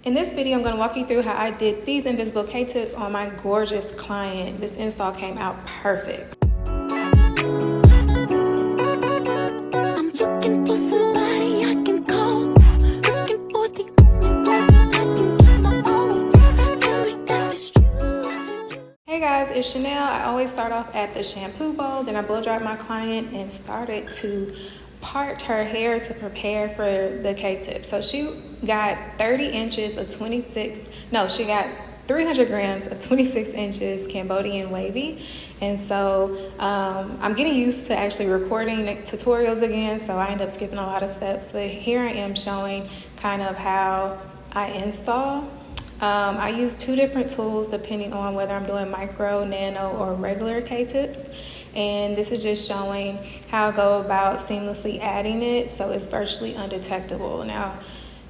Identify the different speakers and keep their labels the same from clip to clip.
Speaker 1: In this video, I'm going to walk you through how I did these invisible K-tips on my gorgeous client. This install came out perfect. I'm looking for somebody I can call, looking for the only one I can get my own. Tell me that it's true. Hey guys, it's Chanel. I always start off at the shampoo bowl, then I blow dried my client and started to part her hair to prepare for the K-tip. So she got 30 inches of 300 grams of 26 inches Cambodian Wavy. And so I'm getting used to actually recording the tutorials again, so I end up skipping a lot of steps. But here I am showing kind of how I install. I use two different tools depending on whether I'm doing micro, nano, or regular K-tips. And this is just showing how I go about seamlessly adding it so it's virtually undetectable. Now,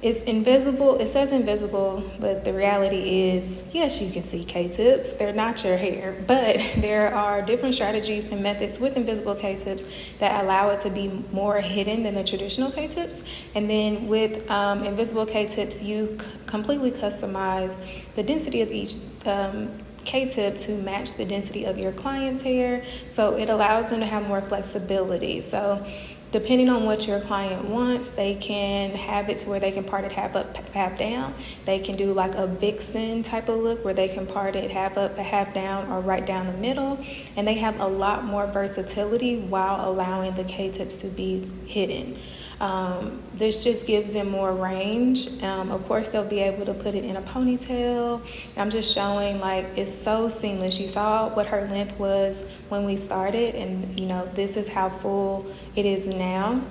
Speaker 1: it's invisible. It says invisible, but the reality is, yes, you can see K-tips. They're not your hair, but there are different strategies and methods with invisible K-tips that allow it to be more hidden than the traditional K-tips. And then with invisible K-tips, you completely customize the density of each K-tip to match the density of your client's hair, so it allows them to have more flexibility. So depending on what your client wants, they can have it to where they can part it half up, half down. They can do like a vixen type of look where they can part it half up, half down, or right down the middle. And they have a lot more versatility while allowing the K-tips to be hidden. This just gives them more range. Of course, they'll be able to put it in a ponytail. I'm just showing like it's so seamless. You saw what her length was when we started, and you know, this is how full it is now.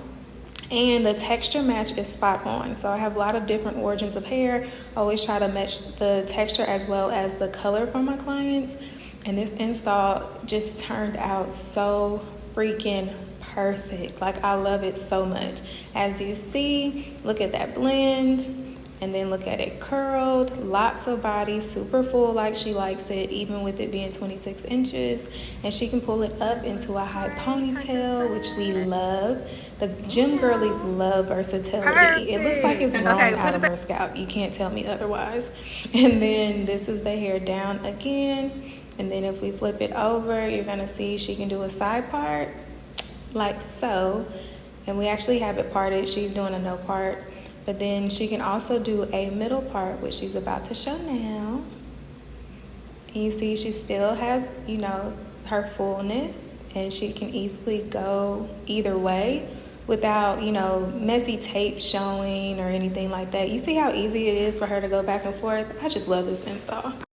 Speaker 1: And the texture match is spot on. So I have a lot of different origins of hair. I always try to match the texture as well as the color for my clients. And this install just turned out so freaking perfect. Like, I love it so much. As you see, look at that blend, and then look at it curled, lots of body, super full like she likes it, even with it being 26 inches. And she can pull it up into a high ponytail, which we love. The gym girlies love versatility. It looks like it's growing out of her scalp. You can't tell me otherwise. And then this is the hair down again. And then if we flip it over, you're gonna see she can do a side part like so. And we actually have it parted. She's doing a no part. But then she can also do a middle part, which she's about to show now. And you see she still has, you know, her fullness, and she can easily go either way without, you know, messy tape showing or anything like that. You see how easy it is for her to go back and forth? I just love this install.